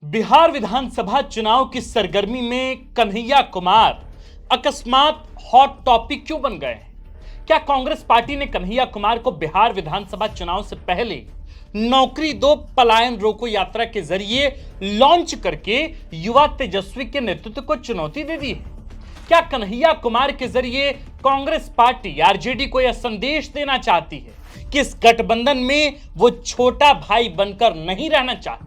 बिहार विधानसभा चुनाव की सरगर्मी में कन्हैया कुमार अकस्मात हॉट टॉपिक क्यों बन गए हैं? क्या कांग्रेस पार्टी ने कन्हैया कुमार को बिहार विधानसभा चुनाव से पहले नौकरी दो पलायन रोको यात्रा के जरिए लॉन्च करके युवा तेजस्वी के नेतृत्व को चुनौती दे दी है? क्या कन्हैया कुमार के जरिए कांग्रेस पार्टी आरजेडी को यह संदेश देना चाहती है कि इस गठबंधन में वो छोटा भाई बनकर नहीं रहना चाहती?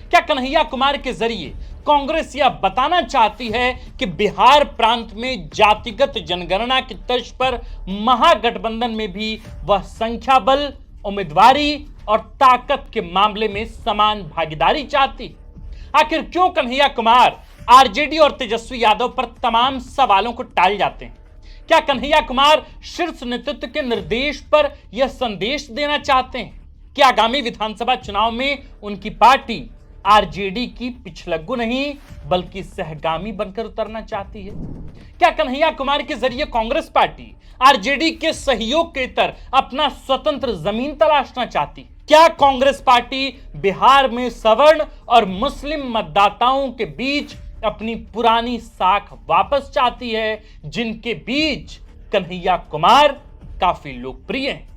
क्या कन्हैया कुमार के जरिए कांग्रेस यह बताना चाहती है कि बिहार प्रांत में जातिगत जनगणना की तर्ज पर महागठबंधन में भी वह संख्या बल, उम्मीदवारी और ताकत के मामले में समान भागीदारी चाहती है? आखिर क्यों कन्हैया कुमार आरजेडी और तेजस्वी यादव पर तमाम सवालों को टाल जाते हैं? क्या कन्हैया कुमार शीर्ष नेतृत्व के निर्देश पर यह संदेश देना चाहते हैं कि आगामी विधानसभा चुनाव में उनकी पार्टी आरजेडी की पिछलग्गू नहीं बल्कि सहगामी बनकर उतरना चाहती है? क्या कन्हैया कुमार के जरिए कांग्रेस पार्टी आरजेडी के सहयोग के इतर अपना स्वतंत्र जमीन तलाशना चाहती है? क्या कांग्रेस पार्टी बिहार में सवर्ण और मुस्लिम मतदाताओं के बीच अपनी पुरानी साख वापस चाहती है, जिनके बीच कन्हैया कुमार काफी लोकप्रिय हैं?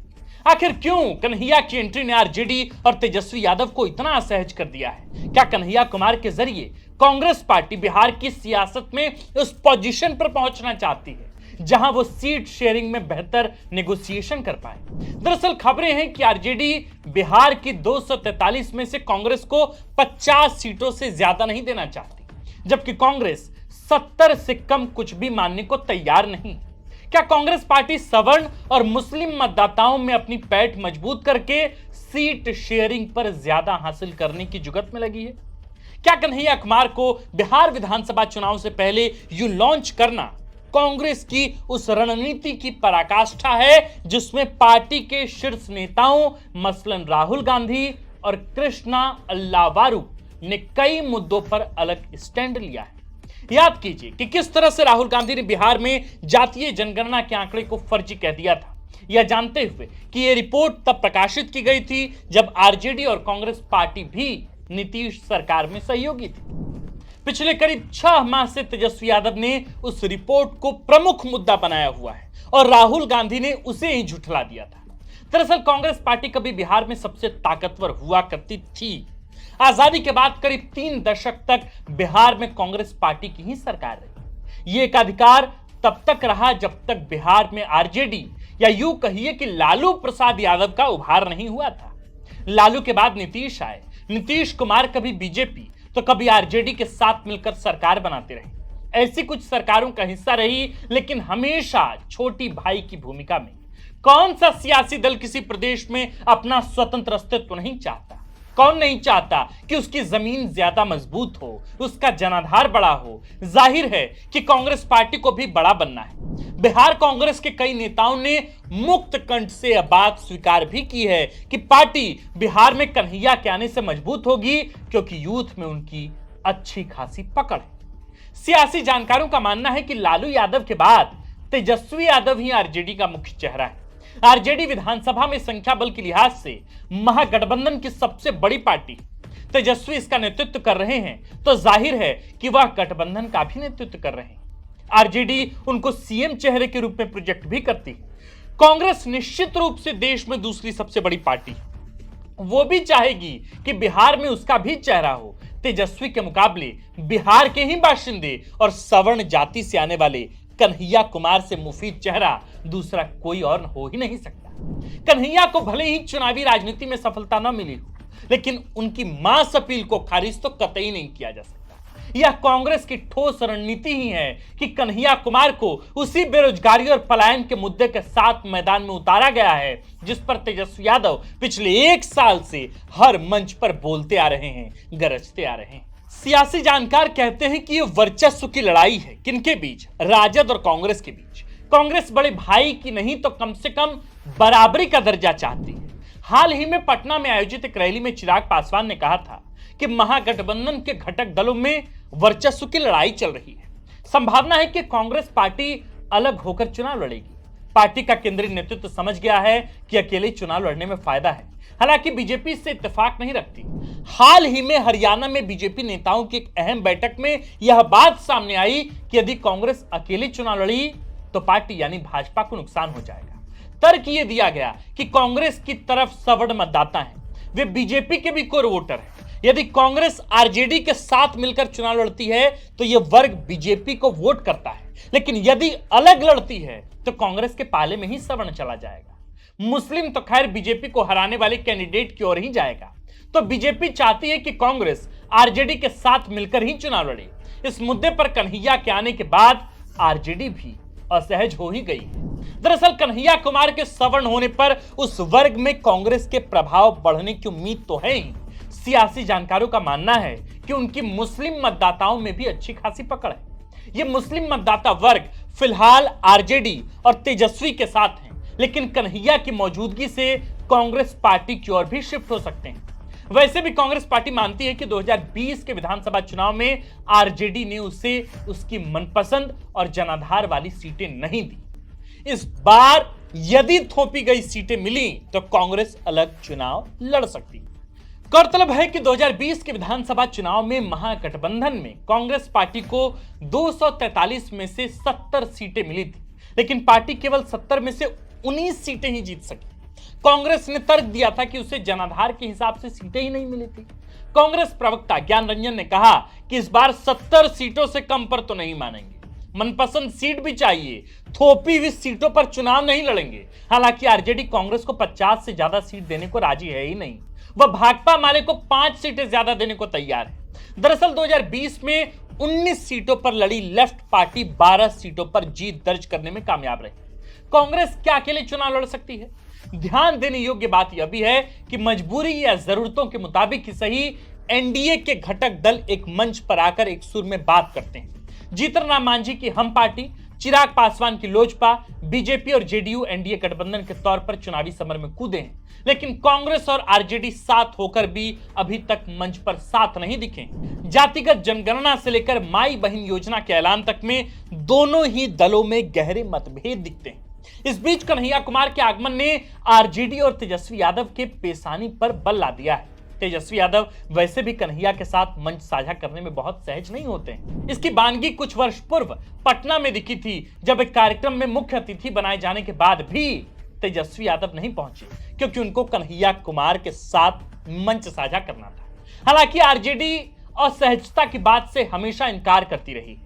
आखिर क्यों कन्हैया की एंट्री ने आरजेडी और तेजस्वी यादव को इतना असहज कर दिया है? क्या कन्हैया कुमार के जरिए कांग्रेस पार्टी बिहार की सियासत में उस पोजीशन पर पहुंचना चाहती है जहां वो सीट शेयरिंग में बेहतर नेगोशिएशन कर पाए? दरअसल खबरें हैं कि आरजेडी बिहार की 243 में से कांग्रेस को 50 सीटों से ज्यादा नहीं देना चाहती, जबकि कांग्रेस 70 से कम कुछ भी मानने को तैयार नहीं। क्या कांग्रेस पार्टी सवर्ण और मुस्लिम मतदाताओं में अपनी पैठ मजबूत करके सीट शेयरिंग पर ज्यादा हासिल करने की जुगत में लगी है? क्या कन्हैया कुमार को बिहार विधानसभा चुनाव से पहले यूं लॉन्च करना कांग्रेस की उस रणनीति की पराकाष्ठा है जिसमें पार्टी के शीर्ष नेताओं मसलन राहुल गांधी और कृष्णा अल्लावारू ने कई मुद्दों पर अलग स्टैंड लिया है? याद कीजिए कि किस तरह से राहुल गांधी ने बिहार में जातीय जनगणना के आंकड़े को फर्जी कह दिया था, यह जानते हुए कि यह रिपोर्ट तब प्रकाशित की गई थी जब आरजेडी और कांग्रेस पार्टी भी नीतीश सरकार में सहयोगी थी। पिछले करीब 6 माह से तेजस्वी यादव ने उस रिपोर्ट को प्रमुख मुद्दा बनाया हुआ है और राहुल गांधी ने उसे ही झुठला दिया था। दरअसल कांग्रेस पार्टी कभी बिहार में सबसे ताकतवर हुआ करती थी। आजादी के बाद करीब 3 दशक तक बिहार में कांग्रेस पार्टी की ही सरकार रही। ये एकाधिकार तब तक रहा जब तक बिहार में आरजेडी या यूं कहिए कि लालू प्रसाद यादव का उभार नहीं हुआ था। लालू के बाद नीतीश आए। नीतीश कुमार कभी बीजेपी तो कभी आरजेडी के साथ मिलकर सरकार बनाते रहे। ऐसी कुछ सरकारों का हिस्सा रही, लेकिन हमेशा छोटी भाई की भूमिका में। कौन सा सियासी दल किसी प्रदेश में अपना स्वतंत्र अस्तित्व नहीं चाहता? कौन नहीं चाहता कि उसकी जमीन ज्यादा मजबूत हो, उसका जनाधार बड़ा हो? जाहिर है कि कांग्रेस पार्टी को भी बड़ा बनना है। बिहार कांग्रेस के कई नेताओं ने मुक्त कंठ से यह बात स्वीकार भी की है कि पार्टी बिहार में कन्हैया के आने से मजबूत होगी, क्योंकि यूथ में उनकी अच्छी खासी पकड़ है। सियासी जानकारों का मानना है कि लालू यादव के बाद तेजस्वी यादव ही आरजेडी का मुख्य चेहरा है। आरजेडी विधानसभा में संख्या बल के लिहाज से महागठबंधन की सबसे बड़ी पार्टी। तेजस्वी इसका नेतृत्व कर रहे हैं तो जाहिर है कि वह गठबंधन का भी नेतृत्व कर रहे हैं। आरजेडी उनको सीएम चेहरे के रूप में प्रोजेक्ट भी करती है। कांग्रेस निश्चित रूप से देश में दूसरी सबसे बड़ी पार्टी है। वो भी चाहेगी कि बिहार में उसका भी चेहरा हो। तेजस्वी के मुकाबले बिहार के ही बाशिंदे और सवर्ण जाति से आने वाले कन्हैया कुमार से मुफीद चेहरा दूसरा कोई और हो ही नहीं सकता। कन्हैया को भले ही चुनावी राजनीति में सफलता न मिली हो, लेकिन उनकी मास अपील को खारिज तो कतई नहीं किया जा सकता। यह कांग्रेस की ठोस रणनीति ही है कि कन्हैया कुमार को उसी बेरोजगारी और पलायन के मुद्दे के साथ मैदान में उतारा गया है जिस पर तेजस्वी यादव पिछले 1 साल से हर मंच पर बोलते आ रहे हैं, गरजते आ रहे हैं। सियासी जानकार कहते हैं कि यह वर्चस्व की लड़ाई है। किनके बीच? राजद और कांग्रेस के बीच। कांग्रेस बड़े भाई की नहीं तो कम से कम बराबरी का दर्जा चाहती है। हाल ही में पटना में आयोजित एक रैली में चिराग पासवान ने कहा था कि महागठबंधन के घटक दलों में वर्चस्व की लड़ाई चल रही है। संभावना है कि कांग्रेस पार्टी अलग होकर चुनाव लड़ेगी। पार्टी का केंद्रीय नेतृत्व समझ गया है कि अकेले चुनाव लड़ने में फायदा है। हालांकि बीजेपी से इत्तेफाक नहीं रखती। हाल ही में हरियाणा में बीजेपी नेताओं की एक अहम बैठक में यह बात सामने आई कि यदि कांग्रेस अकेले चुनाव लड़ी तो पार्टी यानी भाजपा को नुकसान हो जाएगा। तर्क यह दिया गया कि कांग्रेस की तरफ सवर्ण मतदाता हैं, वे बीजेपी के भी कोर वोटर हैं। यदि कांग्रेस आरजेडी के साथ मिलकर चुनाव लड़ती है तो यह वर्ग बीजेपी को वोट करता है, लेकिन यदि अलग लड़ती है तो कांग्रेस के पाले में ही सवर्ण चला जाएगा। मुस्लिम तो खैर बीजेपी को हराने वाले कैंडिडेट की ओर ही जाएगा। तो बीजेपी चाहती है कि कांग्रेस आरजेडी के साथ मिलकर ही चुनाव लड़े। इस मुद्दे पर कन्हैया के आने के बाद आरजेडी भी असहज हो ही गई है। दरअसल कन्हैया कुमार के सवर्ण होने पर उस वर्ग में कांग्रेस के प्रभाव बढ़ने की उम्मीद तो है ही। सियासी जानकारों का मानना है कि उनकी मुस्लिम मतदाताओं में भी अच्छी खासी पकड़ है। ये मुस्लिम मतदाता वर्ग फिलहाल आरजेडी और तेजस्वी के साथ हैं, लेकिन कन्हैया की मौजूदगी से कांग्रेस पार्टी की ओर भी शिफ्ट हो सकते हैं। वैसे भी कांग्रेस पार्टी मानती है कि 2020 के विधानसभा चुनाव में आरजेडी ने उसे उसकी मनपसंद और जनाधार वाली सीटें नहीं दी। इस बार यदि थोपी गई सीटें मिली तो कांग्रेस अलग चुनाव लड़ सकती है। गौरतलब है कि 2020 के विधानसभा चुनाव में महागठबंधन में कांग्रेस पार्टी को 243 में से 70 सीटें मिली थी, लेकिन पार्टी केवल 70 में से 19 सीटें ही जीत सकी। कांग्रेस ने तर्क दिया था कि उसे जनाधार के हिसाब से सीटें ही नहीं मिली थी। कांग्रेस प्रवक्ता ज्ञान रंजन ने कहा कि इस बार 70 सीटों से कम पर तो नहीं मानेंगे, मनपसंद सीट भी चाहिए, थोपी हुई सीटों पर चुनाव नहीं लड़ेंगे। हालांकि आरजेडी कांग्रेस को 50 से ज्यादा सीट देने को राजी है ही नहीं, वह भाकपा माले को 5 सीटें ज्यादा देने को तैयार है। दरअसल 2020 में 19 सीटों पर लड़ी लेफ्ट पार्टी 12 सीटों पर जीत दर्ज करने में कामयाब रही। कांग्रेस क्या अकेले चुनाव लड़ सकती है? ध्यान देने योग्य बात यह भी है कि मजबूरी या जरूरतों के मुताबिक ही सही एनडीए के घटक दल एक मंच पर आकर एक सुर में बात करते हैं। जीतन राम मांझी की हम पार्टी, चिराग पासवान की लोजपा, बीजेपी और जेडीयू एनडीए गठबंधन के तौर पर चुनावी समर में कूदे हैं, लेकिन कांग्रेस और आरजेडी साथ होकर भी अभी तक मंच पर साथ नहीं दिखे। जातिगत जनगणना से लेकर माई बहन योजना के ऐलान तक में दोनों ही दलों में गहरे मतभेद दिखते हैं। इस बीच कन्हैया कुमार के आगमन ने आरजेडी और तेजस्वी यादव के पेशानी पर बल ला दिया है। तेजस्वी यादव वैसे भी कन्हैया के साथ मंच साझा करने में बहुत सहज नहीं होते हैं। इसकी बानगी कुछ वर्ष पूर्व पटना में दिखी थी, जब एक कार्यक्रम में मुख्य अतिथि बनाए जाने के बाद भी तेजस्वी यादव नहीं पहुंचे, क्योंकि उनको कन्हैया कुमार के साथ मंच साझा करना था। हालांकि आरजेडी असहजता की बात से हमेशा इनकार करती रही।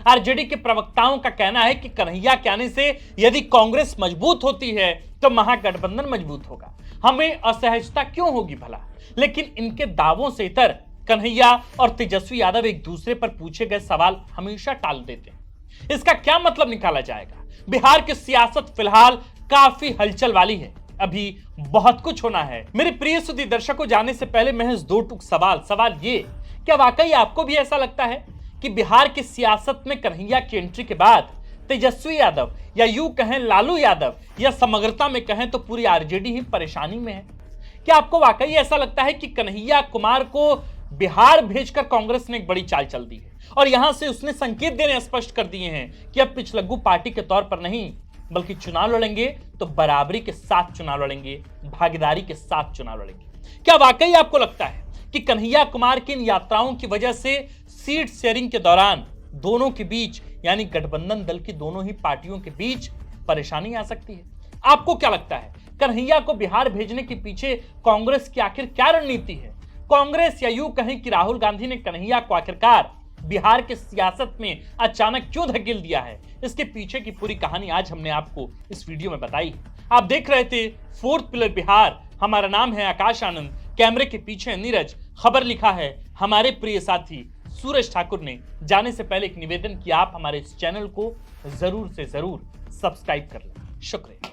आरजेडी के प्रवक्ताओं का कहना है कि कन्हैया के आने से यदि कांग्रेस मजबूत होती है तो महागठबंधन मजबूत होगा, हमें असहजता क्यों होगी भला। लेकिन इनके दावों से इतर कन्हैया और तेजस्वी यादव एक दूसरे पर पूछे गए सवाल हमेशा टाल देते हैं। इसका क्या मतलब निकाला जाएगा? बिहार की सियासत फिलहाल काफी हलचल वाली है, अभी बहुत कुछ होना है। मेरे प्रिय सुधी दर्शकों, जाने से पहले महज 2 टूक सवाल ये, क्या वाकई आपको भी ऐसा लगता है कि बिहार की सियासत में कन्हैया की एंट्री के बाद तेजस्वी यादव या यूं कहें लालू यादव या समग्रता में कहें तो पूरी आरजेडी ही परेशानी में है? क्या आपको वाकई ऐसा लगता है कि कन्हैया कुमार को बिहार भेजकर कांग्रेस ने एक बड़ी चाल चल दी है और यहां से उसने संकेत देने स्पष्ट कर दिए हैं कि अब पिछलग्गू पार्टी के तौर पर नहीं बल्कि चुनाव लड़ेंगे तो बराबरी के साथ चुनाव लड़ेंगे, भागीदारी के साथ चुनाव लड़ेंगे? क्या वाकई आपको लगता है कि कन्हैया कुमार की इन यात्राओं की वजह से सीट शेयरिंग के दौरान दोनों के बीच यानी गठबंधन दल की दोनों ही पार्टियों के बीच परेशानी आ सकती है? आपको क्या लगता है कन्हैया को बिहार भेजने के पीछे कांग्रेस की आखिर क्या रणनीति है? कांग्रेस या यूं कहें कि राहुल गांधी ने कन्हैया को आखिरकार बिहार के सियासत में अचानक क्यों धकेल दिया है? इसके पीछे की पूरी कहानी आज हमने आपको इस वीडियो में बताई। आप देख रहे थे 4th पिलर बिहार। हमारा नाम है आकाश आनंद, कैमरे के पीछे नीरज। खबर लिखा है हमारे प्रिय साथी सूरज ठाकुर ने। जाने से पहले एक निवेदन कि आप हमारे इस चैनल को जरूर से जरूर सब्सक्राइब कर लें। शुक्रिया।